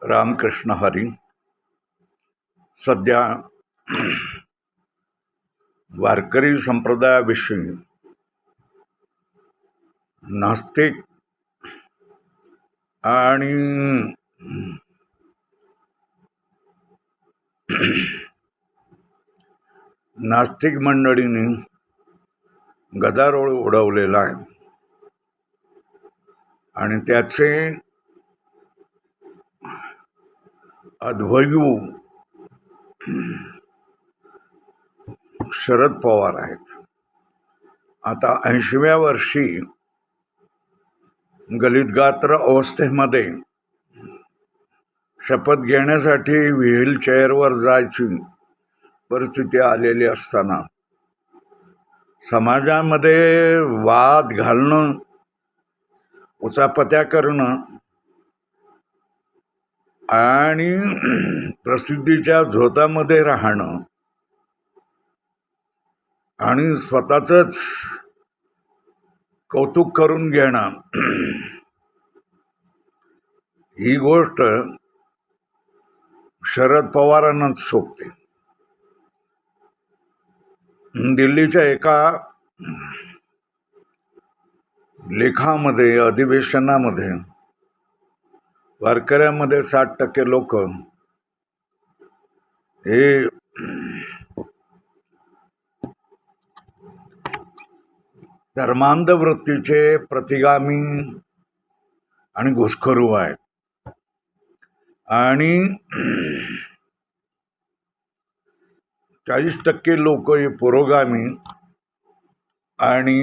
रामकृष्ण हरी. सध्या वारकरी संप्रदायाविषयी नास्तिक आणि नास्तिक मंडळींनी गदारोळ उडवलेला आहे आणि त्याचे अध्वर्यू शरद पवार आहेत. आता 80व्या वर्षी गलितगात्र अवस्थेमध्ये शपथ घेण्यासाठी व्हीलचेअरवर जायची परिस्थिती आलेली असताना समाजामध्ये वाद घालणं, उचापत्या करणं आणि प्रसिद्धीच्या झोतामध्ये राहणं आणि स्वतःच कौतुक करून घेणं ही गोष्ट शरद पवारांनाच शोभते. दिल्लीच्या एका लेखामध्ये, अधिवेशनामध्ये वारकऱ्यामध्ये 60% लोक हे धर्मांध वृत्तीचे प्रतिगामी आणि घुसखोरू आहेत आणि 40% लोक हे पुरोगामी आणि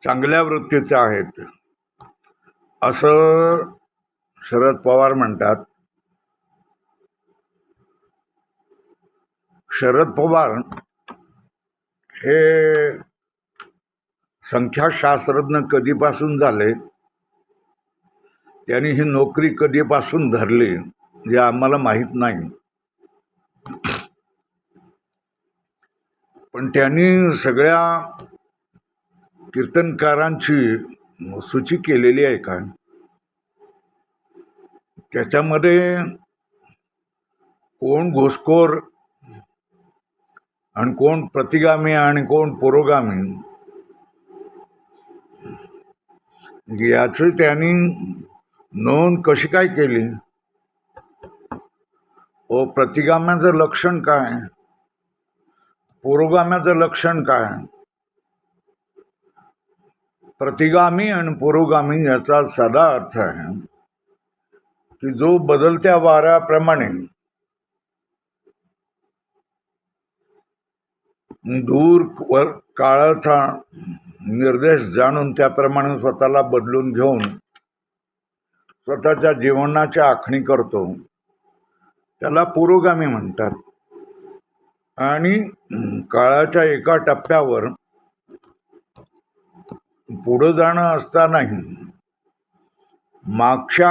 चांगल्या वृत्तीचे आहेत असं शरद पवार म्हणतात. शरद पवार हे संख्याशास्त्रज्ञ कधीपासून झाले, त्यांनी ही नोकरी कधीपासून धरली जे आम्हाला माहीत नाही, पण त्यांनी सगळ्या कीर्तनकारांची सूची केलेली आहे का? त्याच्यामध्ये कोण घुसखोर आणि कोण प्रतिगामी आणि कोण पुरोगामी याची त्यांनी नोंद कशी काय केली? ओ, प्रतिगाम्याचं लक्षण काय, पुरोगाम्याचं लक्षण काय? प्रतिगामी आणि पुरोगामी याचा साधा अर्थ आहे की जो बदलत्या वाऱ्याप्रमाणे दूर काळाचा निर्देश जाणून त्याप्रमाणे स्वतःला बदलून घेऊन स्वतःच्या जीवनाची आखणी करतो, त्याला पुरोगामी म्हणतात. आणि काळाच्या एका टप्प्यावर पुढे जाणं असतानाही मागच्या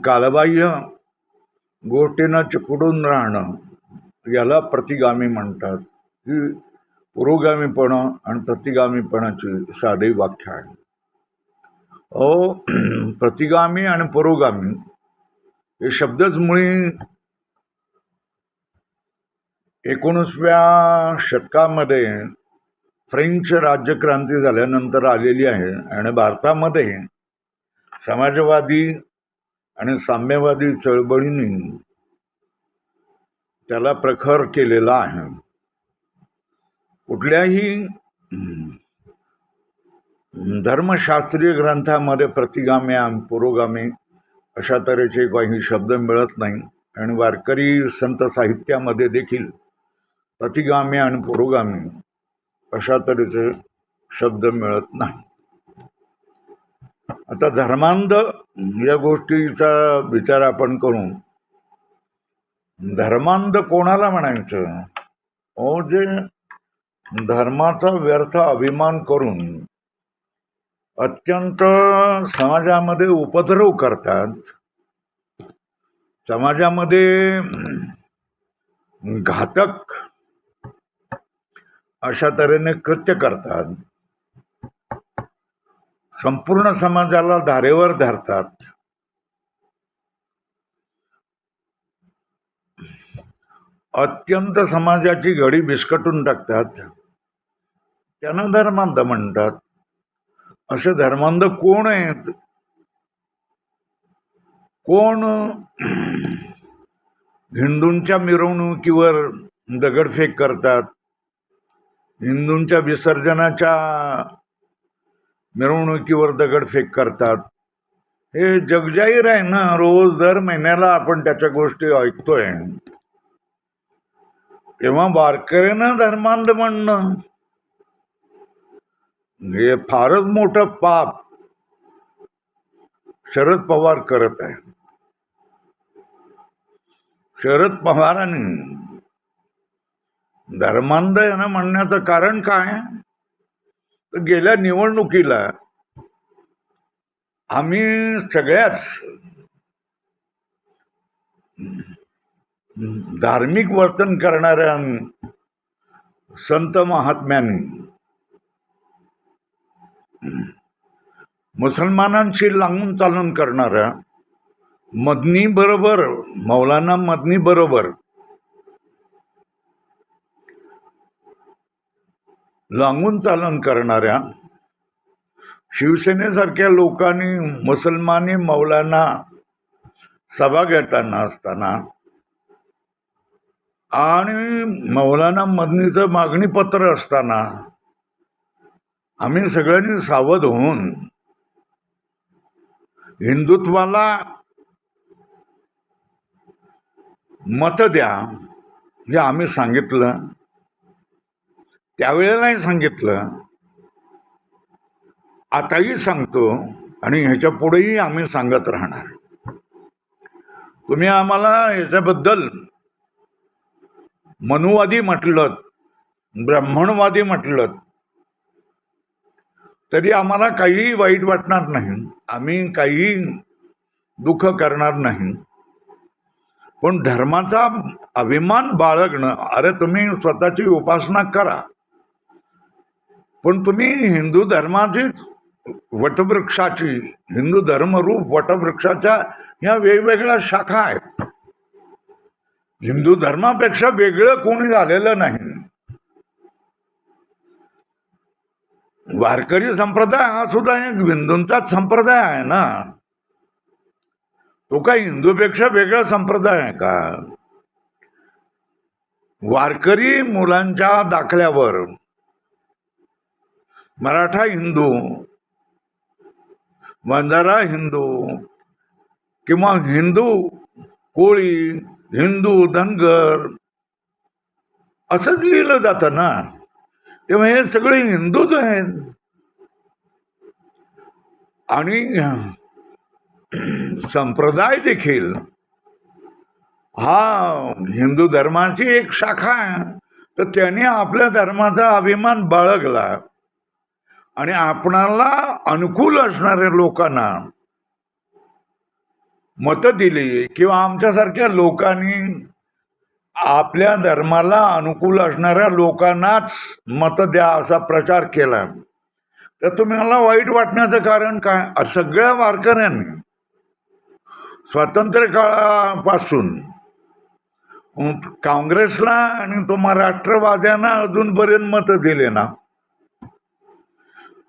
कालबाह्य गोष्टींना चिकटून राहणं याला प्रतिगामी म्हणतात. ही पुरोगामीपणा आणि प्रतिगामीपणाची साधी व्याख्या आहे. प्रतिगामी आणि पुरोगामी हे शब्दच मुळी 19व्या शतकामध्ये फ्रेंच राज्यक्रांती झाल्यानंतर आलेली आहे आणि भारतामध्ये समाजवादी आणि साम्यवादी चळवळींनी त्याला प्रखर केलेला आहे. कुठल्याही धर्मशास्त्रीय ग्रंथामध्ये प्रतिगामी आणि पुरोगामी अशा तऱ्हेचे काही शब्द मिळत नाही आणि वारकरी संत साहित्यामध्ये देखील प्रतिगामी आणि पुरोगामी अशा तऱ्हेचे शब्द मिळत नाही. आता धर्मांध या गोष्टीचा विचार आपण करू. धर्मांध कोणाला म्हणायचं? जे धर्माचा व्यर्थ अभिमान करून अत्यंत समाजामध्ये उपद्रव करतात, समाजामध्ये घातक अशा तऱ्हेने कृत्य करतात, संपूर्ण समाजाला धारेवर धरतात. अत्यंत समाजाची घडी विस्कटून टाकतात. त्यांना धर्मांध म्हणतात. असे धर्मांध कोण आहेत? कोण हिंदूंच्या मिरवणुकीवर दगडफेक करतात, हिंदूंच्या विसर्जनाच्या मिरवणुकीवर दगडफेक करतात, हे जगजाहीर आहे ना. रोज दर महिन्याला आपण त्याच्या गोष्टी ऐकतोय. तेव्हा वारकऱ्यांना धर्मांध म्हणणं हे फारच मोठं पाप शरद पवार करत आहे. शरद पवारांनी धर्मांध यांना म्हणण्याचं कारण काय? तर गेल्या निवडणुकीला आम्ही सगळ्याच धार्मिक वर्तन करणाऱ्या संत महात्म्यांनी मुसलमानांशी लागून चालून करणाऱ्या मदनी बरोबर, मौलाना मदनी बरोबर लागून चालन करणाऱ्या शिवसेनेसारख्या लोकांनी मुसलमानी मौलाना सभा घेताना असताना आणि मौलाना मदनीचं मागणी पत्र असताना आम्ही सगळ्यांनी सावध होऊन हिंदुत्वाला मत द्या हे आम्ही सांगितलं. त्यावेळेलाही सांगितलं, आताही सांगतो आणि ह्याच्या पुढेही आम्ही सांगत राहणार. तुम्ही आम्हाला ह्याच्याबद्दल मनुवादी म्हटलं, ब्राह्मणवादी म्हटलं तरी आम्हाला काहीही वाईट वाटणार नाही, आम्ही काही दुःख करणार नाही. पण धर्माचा अभिमान बाळगणं, अरे तुम्ही स्वतःची उपासना करा, पण तुम्ही हिंदू धर्माची वटवृक्षाची, हिंदू धर्मरूप वटवृक्षाच्या ह्या वेगवेगळ्या शाखा आहेत. हिंदू धर्मापेक्षा वेगळं कोणी झालेलं नाही. वारकरी संप्रदाय हा सुद्धा एक हिंदूंचाच संप्रदाय आहे ना. तो काही हिंदूपेक्षा वेगळा संप्रदाय आहे का? वारकरी मुलांच्या दाखल्यावर मराठा हिंदू, बंजारा हिंदू किंवा हिंदू कोळी, हिंदू धनगर असंच लिहिलं जातं ना. तेव्हा हे सगळे हिंदूच आहेत. आणि संप्रदाय देखील हा हिंदू धर्माची एक शाखा आहे. तर त्याने आपल्या धर्माचा अभिमान बाळगला आणि आपणाला अनुकूल असणाऱ्या लोकांना मतं दिली किंवा आमच्यासारख्या लोकांनी आपल्या धर्माला अनुकूल असणाऱ्या लोकांनाच मतं द्या असा प्रचार केला. तर तुम्हाला वाईट वाटण्याचं कारण काय? सगळ्या वारकऱ्यांनी स्वातंत्र्य काळापासून काँग्रेसला आणि तुम्हा राष्ट्रवाद्यांना अजूनपर्यंत मतं दिले ना,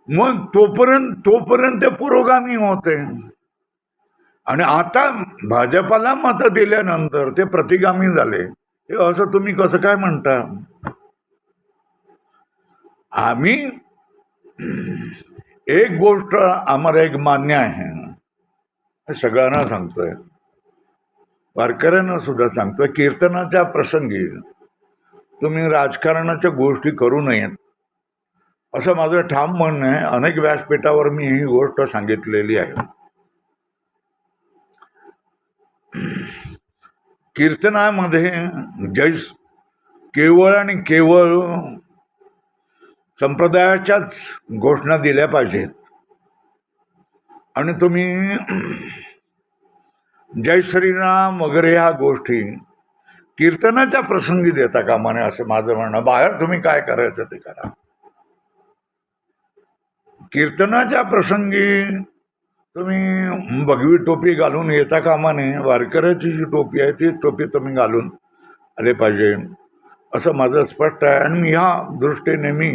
मग तोपर्यंत पुरोगामी होते. आणि आता भाजपाला मतं दिल्यानंतर ते प्रतिगामी झाले. हे असं तुम्ही कसं काय म्हणता? आम्ही एक गोष्ट आम्हाला एक मान्य आहे, सगळ्यांना सांगतोय, वारकऱ्यांना सुद्धा सांगतोय, कीर्तनाच्या प्रसंगी तुम्ही राजकारणाच्या गोष्टी करू नयेत असं माझं ठाम म्हणणं आहे. अनेक व्यासपीठावर मी ही गोष्ट सांगितलेली आहे. कीर्तनामध्ये केवळ आणि केवळ संप्रदायाच्याच घोषणा दिल्या पाहिजेत. आणि तुम्ही जय श्रीराम वगैरे ह्या गोष्टी कीर्तनाच्या प्रसंगी देता कामा नये असं माझं म्हणणं. बाहेर तुम्ही काय करायचं ते करा. कीर्तनाच्या प्रसंगी तुम्ही भगवी टोपी घालून येता कामा नये. वारकऱ्याची जी टोपी आहे ती टोपी तुम्ही घालून आले पाहिजे असं माझं स्पष्ट आहे. आणि मी ह्या दृष्टीने मी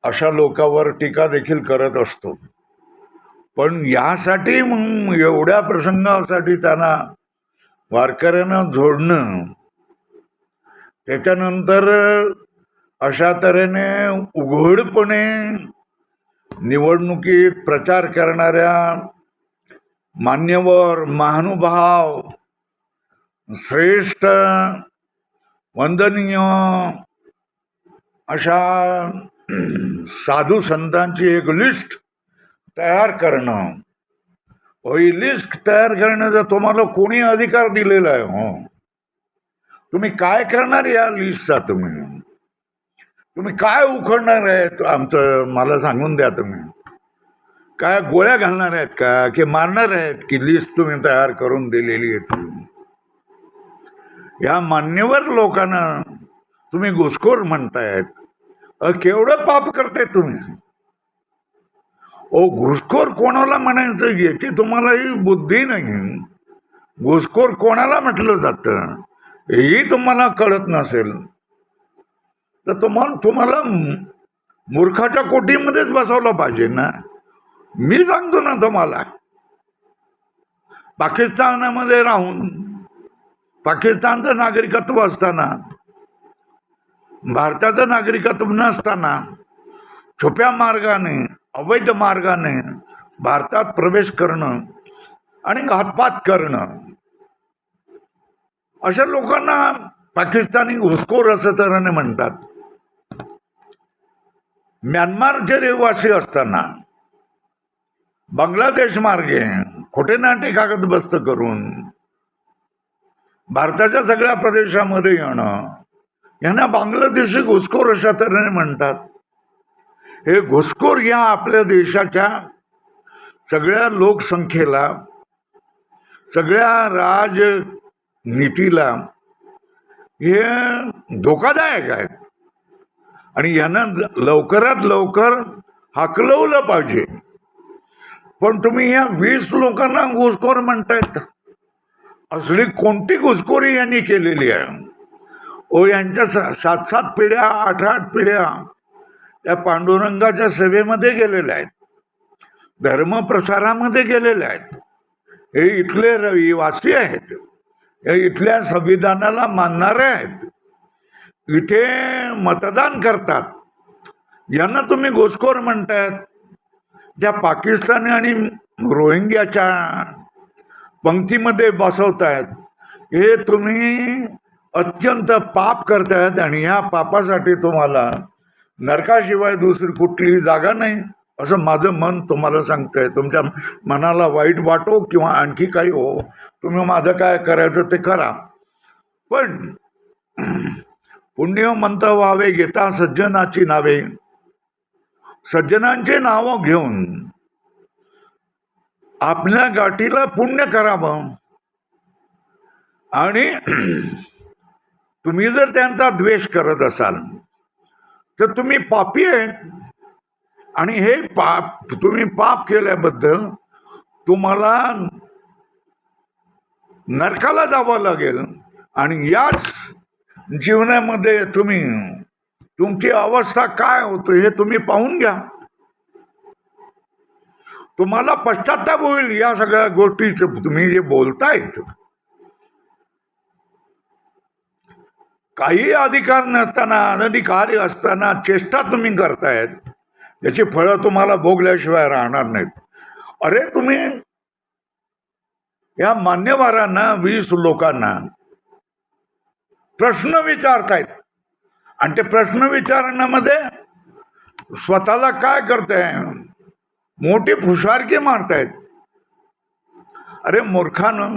अशा लोकांवर टीका देखील करत असतो. पण यासाठी मग एवढ्या प्रसंगासाठी त्यांना वारकऱ्यानं जोडणं, त्याच्यानंतर अशा तऱ्हेने उघडपणे निवडणुकीत प्रचार करणाऱ्या मान्यवर महानुभाव श्रेष्ठ वंदनीय अशा साधू संतांची एक लिस्ट तयार करणं, ही लिस्ट तयार करण्याचा तुम्हाला कोणी अधिकार दिलेला आहे? हो, तुम्ही काय करणार या लिस्टचा? तुम्ही काय उखडणार आहेत? आमचं मला सांगून द्या. तुम्ही काय गोळ्या घालणार आहेत का, की मारणार आहेत की लिस्ट तुम्ही तयार करून दिलेली आहे ती? या मान्यवर लोकांना तुम्ही घुसखोर म्हणतायत. केवढं पाप करताय तुम्ही? घुसखोर कोणाला म्हणायचं याची तुम्हालाही बुद्धी नाही. घुसखोर कोणाला म्हटलं जातं हेही तुम्हाला कळत नसेल तर तुम्हाला मूर्खाच्या कोटीमध्येच बसवलं पाहिजे ना. मी सांगतो ना तुम्हाला, पाकिस्तानामध्ये राहून पाकिस्तानचं नागरिकत्व असताना, भारताचं नागरिकत्व नसताना छुप्या मार्गाने, अवैध मार्गाने भारतात प्रवेश करणं आणि घातपात करणं, अशा लोकांना पाकिस्तानी घुसखोर असं तऱ्हेने म्हणतात. म्यानमारचे रहिवासी असताना बांगलादेश मार्गे खोटे नाटे कागदबस्त करून भारताच्या सगळ्या प्रदेशामध्ये येणं, यांना बांगलादेशी घुसखोर अशा तऱ्हेने म्हणतात. हे घुसखोर या आपल्या देशाच्या सगळ्या लोकसंख्येला, सगळ्या राजनीतीला हे धोकादायक आहेत आणि यांना लवकरात लवकर हाकलवलं पाहिजे. पण तुम्ही या 20 लोकांना घुसखोर म्हणतायत. असली कोणती घुसखोरी यांनी केलेली आहे? यांच्या 7-7 पिढ्या, 8-8 पिढ्या त्या पांडुरंगाच्या सेवेमध्ये गेलेल्या आहेत, धर्मप्रसारामध्ये गेलेल्या आहेत. हे इथले रहिवासी आहेत, हे इथल्या संविधानाला मानणारे आहेत, इथे मतदान करतात. यांना तुम्ही घुसखोर म्हणतायत. ज्या पाकिस्तानी आणि रोहिंग्याच्या पंक्तीमध्ये बसवतायत, हे तुम्ही अत्यंत पाप करतायत आणि ह्या पापासाठी तुम्हाला नरकाशिवाय दुसरी कुठलीही जागा नाही असं माझं मन तुम्हाला सांगतंय. तुमच्या मनाला वाईट वाटो किंवा आणखी काही हो, तुम्ही माझं काय करायचं ते करा. पण पुण्यवंत व्हावे घेता सज्जनाची नावे, सज्जनांचे नावं घेऊन आपल्या गाठीला पुण्य करावं. आणि तुम्ही जर त्यांचा द्वेष करत असाल तर तुम्ही पापी आहेत. आणि हे पाप, तुम्ही पाप केल्याबद्दल तुम्हाला नरकाला जावं लागेल. आणि याच जीवनामध्ये तुमची अवस्था काय होते हे तुम्ही पाहून घ्या. तुम्हाला पश्चाताप होईल या सगळ्या गोष्टीचं. तुम्ही जे बोलतायत, काही अधिकार नसताना, अनधिकारी असताना चेष्टा तुम्ही करतायत, याची फळं तुम्हाला भोगल्याशिवाय राहणार नाहीत. अरे तुम्ही या मान्यवरांना, 20 लोकांना प्रश्न विचारतायत आणि ते प्रश्न विचारण्यामध्ये स्वतःला काय करताय, मोठी फुशारकी मारतायत. अरे मूर्खानं,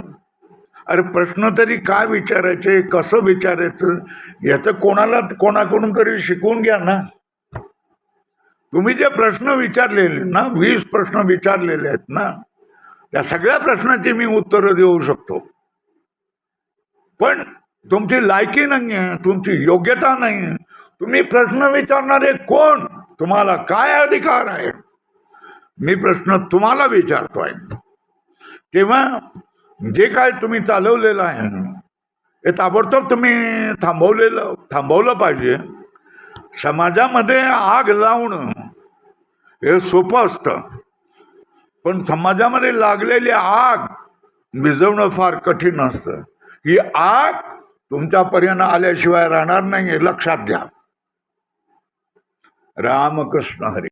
अरे प्रश्न तरी काय विचारायचे, कसं विचारायचं याचं कोणाकडून तरी शिकवून घ्या ना. तुम्ही जे प्रश्न विचारलेले ना, 20 प्रश्न विचारलेले आहेत ना, त्या सगळ्या प्रश्नाची मी उत्तरं देऊ शकतो. पण तुमची लायकी नाही आहे, तुमची योग्यता नाही. तुम्ही प्रश्न विचारणारे कोण? तुम्हाला काय अधिकार आहे? मी प्रश्न तुम्हाला विचारतोय. तेव्हा जे काय तुम्ही चालवलेलं आहे हे ताबडतोब तुम्ही थांबवलं पाहिजे. समाजामध्ये आग लावणं हे सोपं असतं, पण समाजामध्ये लागलेली आग विझवणं फार कठीण असतं. ही आग तुमच्यापर्यंत आल्याशिवाय राहणार नाही, हे लक्षात घ्या. रामकृष्ण हरी.